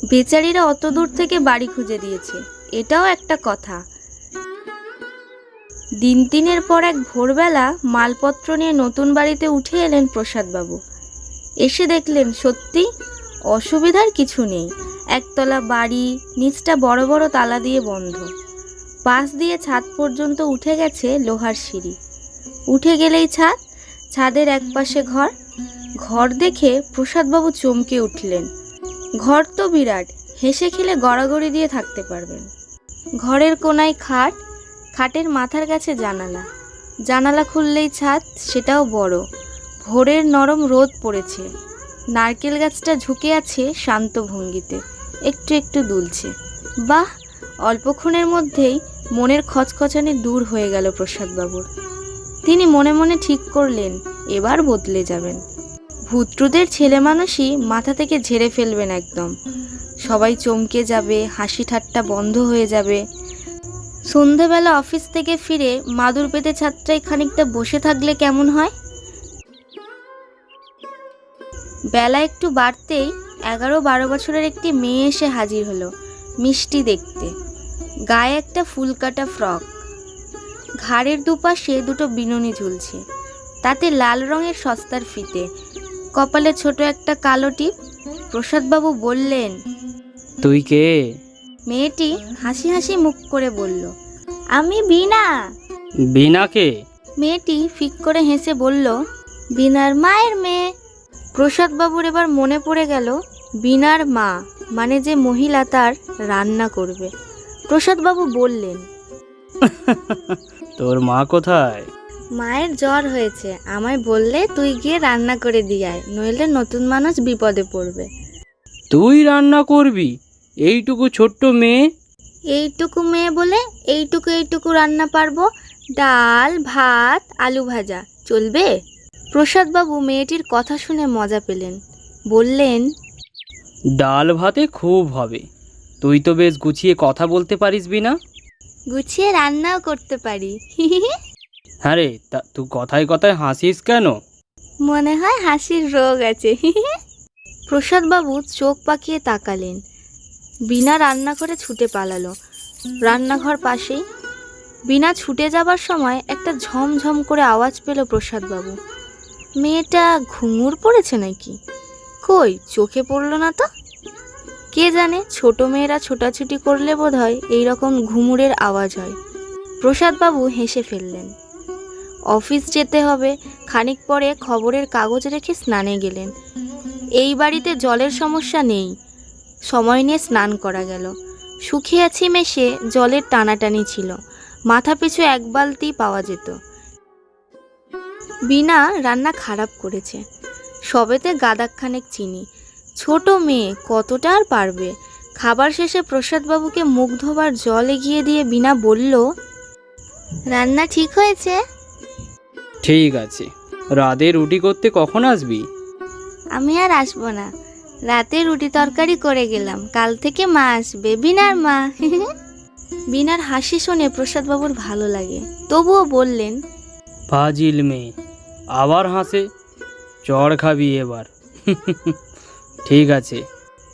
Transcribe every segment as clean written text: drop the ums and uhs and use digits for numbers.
বেচারিরা অত দূর থেকে বাড়ি খুঁজে দিয়েছে, এটাও একটা কথা। দিন তিনের পর এক ভোরবেলা মালপত্র নিয়ে নতুন বাড়িতে উঠে এলেন প্রসাদবাবু। এসে দেখলেন সত্যি অসুবিধার কিছু নেই। একতলা বাড়ি, নিচটা বড় বড় তালা দিয়ে বন্ধ। পাশ দিয়ে ছাদ পর্যন্ত উঠে গেছে লোহার সিঁড়ি। উঠে গেলেই ছাদ, ছাদের একপাশে ঘর। ঘর দেখে প্রসাদবাবু চমকে উঠলেন। ঘর তো বিরাট, হেসে খেলে গড়াগড়ি দিয়ে থাকতে পারবেন। ঘরের কোনায় খাট, খাটের মাথার কাছে জানালা। জানালা খুললেই ছাদ, সেটাও বড়। ভোরের নরম রোদ পড়েছে। নারকেল গাছটা ঝুঁকে আছে শান্ত ভঙ্গিতে, একটু একটু দুলছে। বাহ, অল্পক্ষণের মধ্যেই মনের খচখচানি দূর হয়ে গেল প্রসাদবাবুর। তিনি মনে মনে ঠিক করলেন এবার বদলে যাবেন। ভূত্রুদের ছেলে মানুষই মাথা থেকে ঝেড়ে ফেলবেন একদম। সবাই চমকে যাবে, হাসি ঠাট্টা বন্ধ হয়ে যাবে। সন্ধেবেলা অফিস থেকে ফিরে মাদুর পেতে ছাদটায় খানিকটা বসে থাকলে কেমন হয়? বেলা একটু বাড়তেই 11-12 বছরের একটি মেয়ে এসে হাজির হলো। মিষ্টি দেখতে, গায়ে একটা ফুলকাটা ফ্রক, ঘাড়ের দুপাশে দুটো বিনুনি ঝুলছে, তাতে লাল রঙের সস্তার ফিতে, কপালে ছোট একটা কালো টিপ। প্রসাদবাবু বললেন, তুই কে? মেয়েটি হাসি হাসি মুখ করে বলল, আমি বীণা। বীণাকে? মেয়েটি ফিক করে হেসে বলল, বীণার মায়ের মেয়ে। প্রসাদবাবুর এবার মনে পড়ে গেল বীণার মা মানে যে মহিলা তার রান্না করবে। প্রসাদবাবু বললেন, তোর মা কোথায়? মায়ের জ্বর হয়েছে, আমায় বললে তুই গিয়ে রান্না করে দিয়ে আয়, নইলে নতুন মানুষ বিপদে পড়বে। তুই রান্না করবি? এইটুকু ছোট্ট মেয়ে? এইটুকু মেয়ে বলে এইটুকু রান্না পারবো। ডাল, ভাত, আলু ভাজা চলবে? প্রসাদবাবু মেয়েটির কথা শুনে মজা পেলেন। বললেন, ডাল ভাতে খুব হবে। তুই তো বেশ গুছিয়ে কথা বলতে পারিস বীণা। গুছিয়ে রান্নাও করতে পারি। হ্যাঁ রে, তা তুই কথায় কথায় হাসিস কেন? মনে হয় হাসির রোগ আছে। প্রসাদবাবু চোখ পাকিয়ে তাকালেন। বীণা রান্না করে ছুটে পালালো। রান্নাঘর পাশেই। বীণা ছুটে যাবার সময় একটা ঝমঝম করে আওয়াজ পেল প্রসাদবাবু। মেয়েটা ঘুঙুর পড়েছে নাকি? কই, চোখে পড়লো না তো। কে জানে, ছোট মেয়েরা ছোটাছুটি করলে বোধহয় এইরকম ঘুঙুরের আওয়াজ হয়। প্রসাদবাবু হেসে ফেললেন। অফিস যেতে হবে। খানিক পরে খবরের কাগজ রেখে স্নানে গেলেন। এই বাড়িতে জলের সমস্যা নেই। সময় নিয়ে স্নান করা গেল। শুকিয়ে মেশে জলের টানাটানি ছিল। মাথা পিছু 1 বালতি পাওয়া যেত। বীণা রান্না খারাপ করেছে। সবেতে গাদাখানেক চিনি। ছোট মেয়ে, কতটা আর পারবে। খাবার শেষে প্রসাদবাবুকে মুখ ধোবার জল এগিয়ে দিয়ে বীণা বলল, রান্না ঠিক হয়েছে? ঠিক আছে। রাতে রুটি করতে কখন আসবি? আমি আর আসবো না। রাতে রুটি তরকারি করে গেলাম, কাল থেকে মা আসবে, বীণার মা। বীণার হাসি শুনে প্রসাদবাবুর ভালো লাগে, তবুও বললেন, ফাজিল মেয়ে, আবার হাসে। চড় খাবি এবার। ঠিক আছে,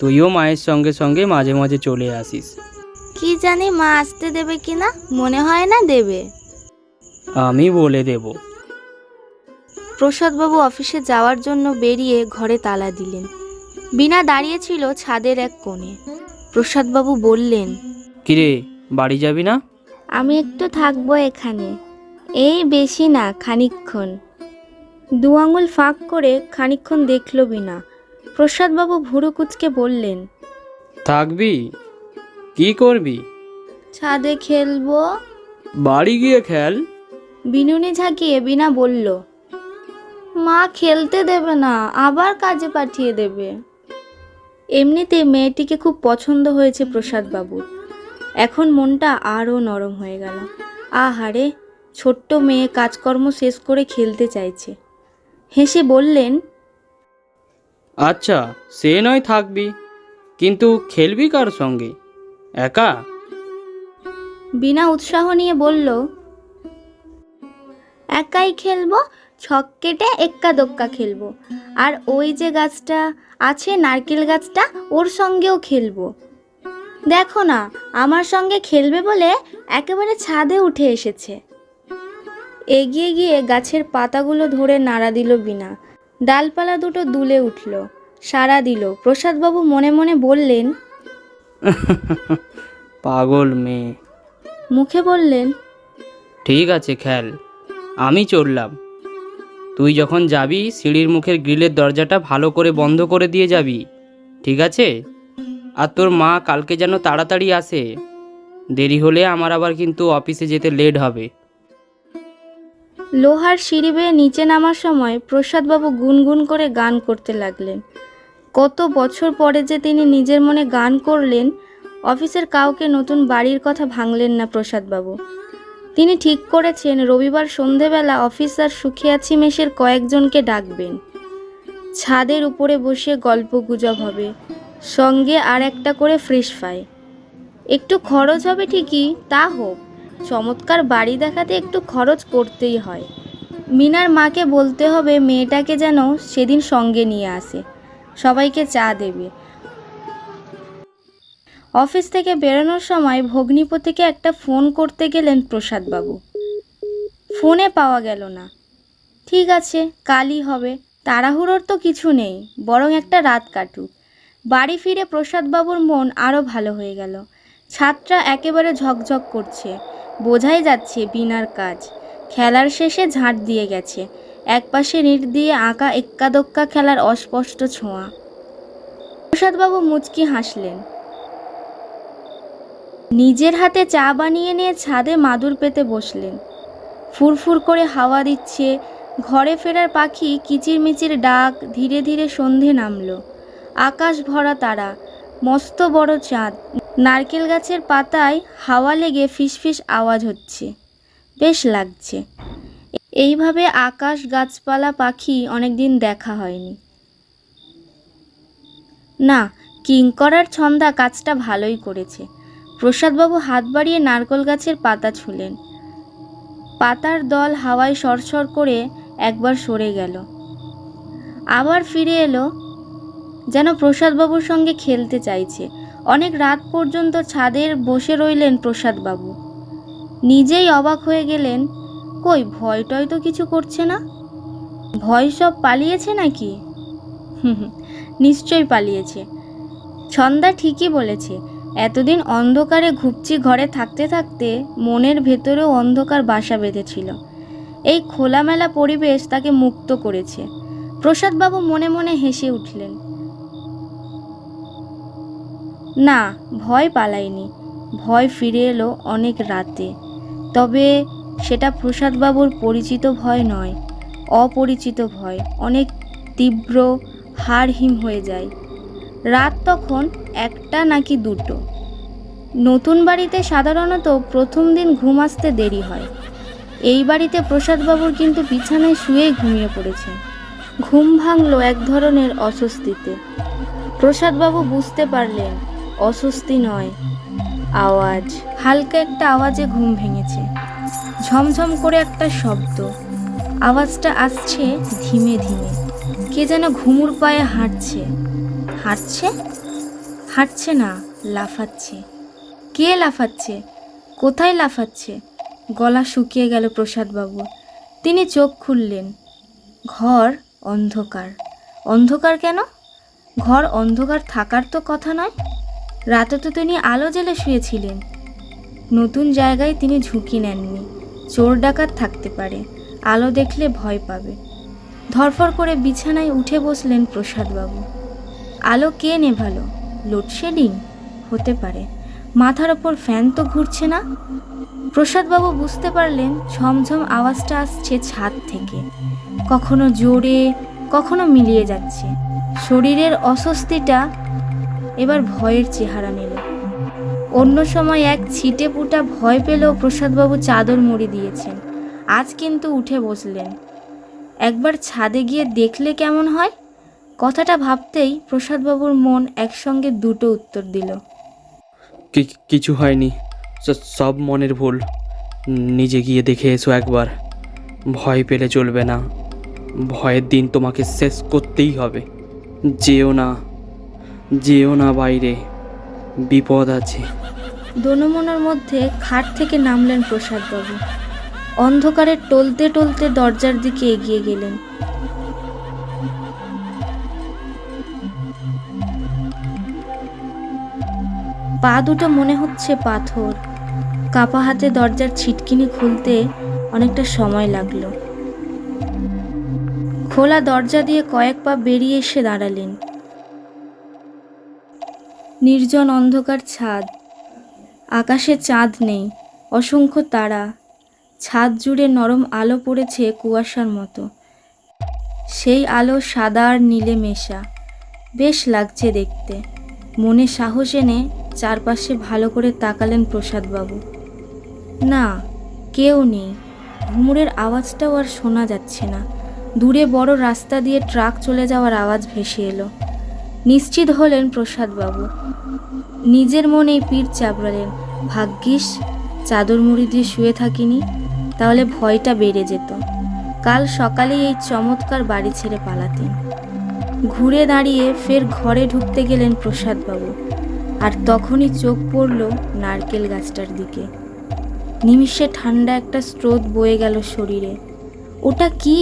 তুইও মায়ের সঙ্গে সঙ্গে মাঝে মাঝে চলে আসিস। কি জানি মা আসতে দেবে কিনা, মনে হয় না দেবে। আমি বলে দেব। প্রসাদবাবু অফিসে যাওয়ার জন্য বেরিয়ে ঘরে তালা দিলেন। বীণা দাঁড়িয়েছিল ছাদের এক কোণে। প্রসাদবাবু বললেন, কিরে, বাড়ি যাবি না? আমি একটু থাকবো এখানে, এই বেশি না, খানিকক্ষণ। 2 আঙুল ফাঁক করে খানিকক্ষণ দেখল বীণা। প্রসাদবাবু ভুরু কুঁচকে বললেন, থাকবি? কি করবি? ছাদে খেলবো। বাড়ি গিয়ে খেল। বিনুনি ঝাঁকিয়ে বীণা বলল, মা খেলতে দেবে না, আবার কাজে পাঠিয়ে দেবে। এমনিতে মেয়েটিকে খুব পছন্দ হয়েছে প্রসাদবাবুর। এখন মনটা আরও নরম হয়ে গেল। আহারে, ছোট্ট মেয়ে কাজকর্ম শেষ করে খেলতে চাইছে। হেসে বললেন, আচ্ছা, সে নয় থাকবি, কিন্তু খেলবি কার সঙ্গে? একা? বীণা উৎসাহ নিয়ে বলল, একাই খেলবো। ছক কেটে এক্কা দোক্কা খেলবো। আর ওই যে গাছটা আছে, নারকেল গাছটা, ওর সঙ্গেও খেলবো। দেখো না, আমার সঙ্গে খেলবে বলে একেবারে ছাদে উঠে এসেছে। এগিয়ে গিয়ে গাছের পাতাগুলো ধরে নাড়া দিল বিনা। ডালপালা দুটো দুলে উঠল, সাড়া দিল। প্রসাদবাবু মনে মনে বললেন, পাগল মেয়ে। মুখে বললেন, ঠিক আছে খেল, আমি চললাম। তুই যখন যাবি সিঁড়ির মুখের গ্রিলের দরজাটা ভালো করে বন্ধ করে দিয়ে যাবি, ঠিক আছে? আর তোর মা কালকে যেন তাড়াতাড়ি আসে, দেরি হলে আমার আবার কিন্তু অফিসে যেতে লেট হবে। লোহার সিঁড়ি বেয়ে নিচে নামার সময় প্রসাদবাবু গুনগুন করে গান করতে লাগলেন। কত বছর পরে যে তিনি নিজের মনে গান করলেন। অফিসের কাউকে নতুন বাড়ির কথা ভাঙলেন না প্রসাদবাবু। তিনি ঠিক করেছেন রবিবার সন্ধেবেলা অফিসার সুখিয়াছি মেশের কয়েকজনকে ডাকবেন। ছাদের উপরে বসে গল্প গুজব হবে, সঙ্গে আর একটা করে ফ্রেশ ফ্রাই। একটু খরচ হবে ঠিকই, তা হোক, চমৎকার বাড়ি দেখাতে একটু খরচ করতেই হয়। মিনার মাকে বলতে হবে মেয়েটাকে যেন সেদিন সঙ্গে নিয়ে আসে, সবাইকে চা দেবে। অফিস থেকে বেরোনোর সময় ভগ্নিপতিকে একটা ফোন করতে গেলেন প্রসাদবাবু। ফোনে পাওয়া গেল না। ঠিক আছে, কালই হবে, তাড়াহুড়োর তো কিছু নেই, বরং একটা রাত কাটুক। বাড়ি ফিরে প্রসাদবাবুর মন আরও ভালো হয়ে গেল। ছাদটা একেবারে ঝকঝক করছে, বোঝাই যাচ্ছে বিনার কাজ। খেলার শেষে ঝাঁট দিয়ে গেছে, একপাশে ইট দিয়ে আঁকা এক্কা দোক্কা খেলার অস্পষ্ট ছোঁয়া। প্রসাদবাবু মুচকি হাসলেন। নিজের হাতে চা বানিয়ে নিয়ে ছাদে মাদুর পেতে বসলেন। ফুরফুর করে হাওয়া দিচ্ছে, ঘরে ফেরার পাখি কিচিরমিচির ডাক। ধীরে ধীরে সন্ধে নামলো, আকাশ ভরা তারা, মস্ত বড় চাঁদ। নারকেল গাছের পাতায় হাওয়া লেগে ফিসফিস আওয়াজ হচ্ছে, বেশ লাগছে। এইভাবে আকাশ, গাছপালা, পাখি অনেকদিন দেখা হয়নি। না, কিঙ্করার ছন্দা কাজটা ভালোই করেছে। প্রসাদবাবু হাত বাড়িয়ে নারকেল গাছের পাতা ছুঁলেন। পাতার দল হাওয়ায় সরসর করে একবার সরে গেল, আবার ফিরে এলো, যেন প্রসাদবাবুর সঙ্গে খেলতে চাইছে। অনেক রাত পর্যন্ত ছাদের বসে রইলেন প্রসাদবাবু। নিজেই অবাক হয়ে গেলেন, কই ভয় টয় তো কিছু করছে না। ভয় সব পালিয়েছে নাকি? নিশ্চয়ই পালিয়েছে। ছন্দা ঠিকই বলেছে, এতদিন অন্ধকারে ঘুপচি ঘরে থাকতে থাকতে মনের ভেতরেও অন্ধকার বাসা বেঁধেছিল। এই খোলামেলা পরিবেশ তাকে মুক্ত করেছে। প্রসাদবাবু মনে মনে হেসে উঠলেন। না, ভয় পালায়নি, ভয় ফিরে এলো অনেক রাতে। তবে সেটা প্রসাদবাবুর পরিচিত ভয় নয়, অপরিচিত ভয়, অনেক তীব্র, হাড়হিম হয়ে যায়। রাত তখন একটা নাকি দুটো। নতুন বাড়িতে সাধারণত প্রথম দিন ঘুম আসতে দেরি হয়। এই বাড়িতে প্রসাদবাবুর কিন্তু বিছানায় শুয়েই ঘুমিয়ে পড়েছেন। ঘুম ভাঙল এক ধরনের অস্বস্তিতে। প্রসাদবাবু বুঝতে পারলেন অস্বস্তি নয়, আওয়াজ। হালকা একটা আওয়াজে ঘুম ভেঙেছে। ঝমঝম করে একটা শব্দ। আওয়াজটা আসছে ধীমে ধীমে। কে যেন ঘুমুর পায়ে হাঁটছে। হাঁটছে? হাঁটছে না, লাফাচ্ছে। কে লাফাচ্ছে? কোথায় লাফাচ্ছে? গলা শুকিয়ে গেল প্রসাদবাবুর। তিনি চোখ খুললেন। ঘর অন্ধকার। অন্ধকার কেন? ঘর অন্ধকার থাকার তো কথা নয়। রাতে তো তিনি আলো জ্বেলে শুয়েছিলেন। নতুন জায়গায় তিনি ঝুঁকি নেননি। চোর ডাকাত থাকতে পারে, আলো দেখলে ভয় পাবে। ধরফর করে বিছানায় উঠে বসলেন প্রসাদবাবু। আলো কে নেভালো? লোডশেডিং হতে পারে। মাথার ওপর ফ্যান তো ঘুরছে না। প্রসাদবাবু বুঝতে পারলেন ঝমঝম আওয়াজটা আসছে ছাদ থেকে, কখনো জোরে, কখনো মিলিয়ে যাচ্ছে। শরীরের অস্বস্তিটা এবার ভয়ের চেহারা নিল। অন্য সময় এক ছিটে পুটা ভয় পেলেও প্রসাদবাবু চাদর মুড়ি দিয়েছেন। আজ কিন্তু উঠে বসলেন। একবার ছাদে গিয়ে দেখলে কেমন হয়? কথাটা ভাবতেই প্রসাদবাবুর মন একসঙ্গে দুটো উত্তর দিল। কিছু হয়নি, সব মনের ভুল। নিজে গিয়ে দেখে এসো একবার, ভয় পেলে চলবে না। ভয়ের দিন তোমাকে শেষ করতেই হবে। যেও না বাইরে, বিপদ আছে। দোনমনোর মধ্যে খাট থেকে নামলেন প্রসাদবাবু। অন্ধকারে টলতে টলতে দরজার দিকে এগিয়ে গেলেন। পা দুটো মনে হচ্ছে পাথর। কাপা হাতে দরজার ছিটকিনি খুলতে অনেকটা সময় লাগলো। খোলা দরজা দিয়ে কয়েক পা বেরিয়ে এসে দাঁড়ালেন। নির্জন অন্ধকার ছাদ, আকাশে চাঁদ নেই, অসংখ্য তারা। ছাদ জুড়ে নরম আলো পড়েছে কুয়াশার মতো। সেই আলো সাদা আর নীলে মেশা, বেশ লাগছে দেখতে। মনে সাহস এনে চারপাশে ভালো করে তাকালেন প্রসাদবাবু। না, কেউ নেই। ঘুঙুরের আওয়াজটাও আর শোনা যাচ্ছে না। দূরে বড় রাস্তা দিয়ে ট্রাক চলে যাওয়ার আওয়াজ ভেসে এলো। নিশ্চিত হলেন প্রসাদবাবু। নিজের মনেই পিঠ চাপড়ালেন। ভাগ্যিস চাদর মুড়ি দিয়ে শুয়ে থাকিনি, তাহলে ভয়টা বেড়ে যেত। কাল সকালেই এই চমৎকার বাড়ি ছেড়ে পালাতেন। ঘুরে দাঁড়িয়ে ফের ঘরে ঢুকতে গেলেন প্রসাদবাবু। আর তখনই চোখ পড়ল নারকেল গাছটার দিকে। নিমিষে ঠান্ডা একটা স্রোত বয়ে গেল শরীরে। ওটা কি?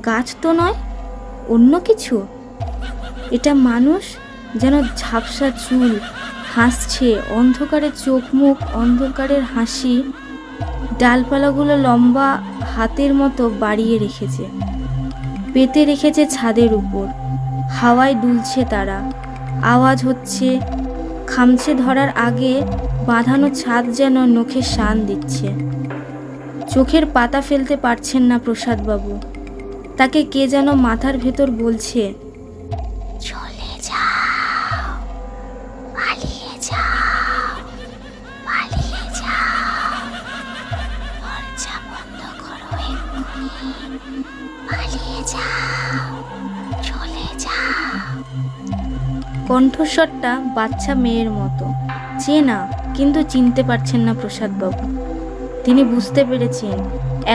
গাছ তো নয়, অন্য কিছু। এটা মানুষ, যেন ঝাপসা চুল, হাসছে, অন্ধকারে চোখ মুখ, অন্ধকারের হাসি। ডালপালাগুলো লম্বা হাতের মতো বাড়িয়ে রেখেছে, পেতে রেখেছে ছাদের উপর। হাওয়ায় দুলছে তারা, আওয়াজ হচ্ছে। খামচে ধরার আগে বাঁধানো ছাদ যেন নখে শান দিচ্ছে। চোখের পাতা ফেলতে পারছেন না প্রসাদবাবু। তাকে কে যেন মাথার ভেতর বলছে, চলে যাও, পালিয়ে যাও, পালিয়ে যাও, দরজা বন্ধ করো এক্ষুনি, পালিয়ে যাও, চলে যাও। কণ্ঠস্বরটা বাচ্চা মেয়ের মতো, চেনা, কিন্তু চিনতে পারছেন না প্রসাদবাবু। তিনি বুঝতে পেরেছেন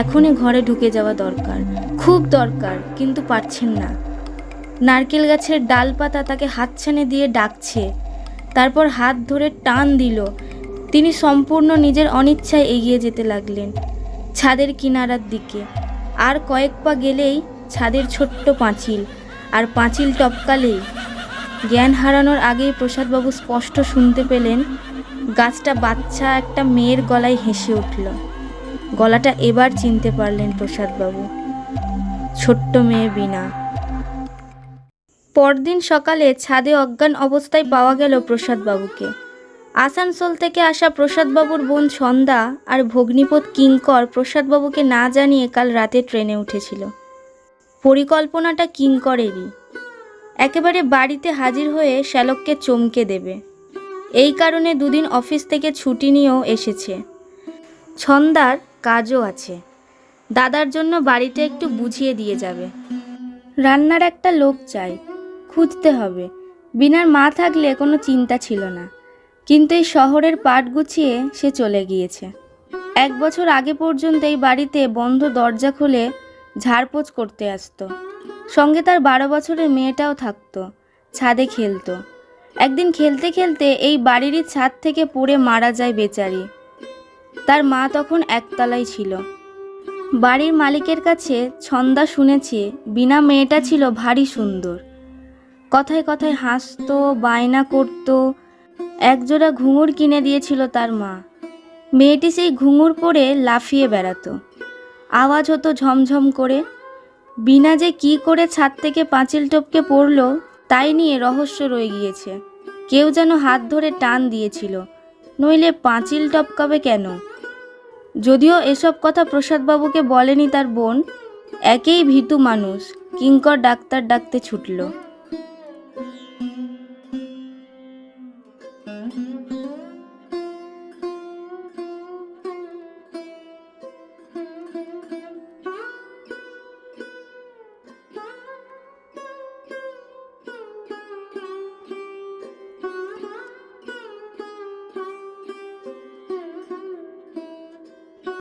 এখনই ঘরে ঢুকে যাওয়া দরকার, খুব দরকার, কিন্তু পারছেন না। নারকেল গাছের ডালপাতা তাকে হাতছানি দিয়ে ডাকছে, তারপর হাত ধরে টান দিল। তিনি সম্পূর্ণ নিজের অনিচ্ছায় এগিয়ে যেতে লাগলেন ছাদের কিনারার দিকে। আর কয়েক পা গেলেই ছাদের ছোট্ট পাঁচিল, আর পাঁচিল টপকালেই জ্ঞান হারানোর আগেই প্রসাদবাবু স্পষ্ট শুনতে পেলেন গাছটা বাচ্চা একটা মেয়ের গলায় হেসে উঠল। গলাটা এবার চিনতে পারলেন প্রসাদবাবু, ছোট্ট মেয়ে বীণা। পরদিন সকালে ছাদে অজ্ঞান অবস্থায় পাওয়া গেল প্রসাদবাবুকে। আসানসোল থেকে আসা প্রসাদবাবুর বোন সন্ধ্যা আর ভগ্নিপত কিঙ্কর প্রসাদবাবুকে না জানিয়ে কাল রাতে ট্রেনে উঠেছিল। পরিকল্পনাটা কিঙ্করেরই, একেবারে বাড়িতে হাজির হয়ে শ্যালককে চমকে দেবে। এই কারণে দুদিন অফিস থেকে ছুটি নিয়েও এসেছে। ছন্দার কাজও আছে, দাদার জন্য বাড়িটা একটু বুঝিয়ে দিয়ে যাবে। রান্নার একটা লোক চাই, খুঁজতে হবে। বিনার মা থাকলে কোনো চিন্তা ছিল না, কিন্তু এই শহরের পাট গুছিয়ে সে চলে গিয়েছে। 1 বছর আগে পর্যন্ত এই বাড়িতে বন্ধ দরজা খুলে ঝাড়পোছ করতে আসতো। সঙ্গে তার 12 বছরের মেয়েটাও থাকতো, ছাদে খেলতো। একদিন খেলতে খেলতে এই বাড়িরই ছাদ থেকে পড়ে মারা যায় বেচারি। তার মা তখন একতলায় ছিল। বাড়ির মালিকের কাছে ছন্দা শুনেছে বিনা মেয়েটা ছিল ভারী সুন্দর, কথায় কথায় হাসতো, বায়না করতো। একজোড়া ঘুঙুর কিনে দিয়েছিল তার মা। মেয়েটি সেই ঘুঙুর পরে লাফিয়ে বেড়াতো, আওয়াজ হতো ঝমঝম করে। বিনা যে কি করে ছাদ থেকে পাঁচিল টপকে পড়ল তাই নিয়ে রহস্য রয়ে গিয়েছে। কেউ যেন হাত ধরে টান দিয়েছিল, নইলে পাঁচিল টপকাবে কেন? যদিও এসব কথা প্রসাদবাবুকে বলেনি তার বোন। একেই ভীতু মানুষ, কিঙ্কর ডাক্তার ডাকতে ছুটল।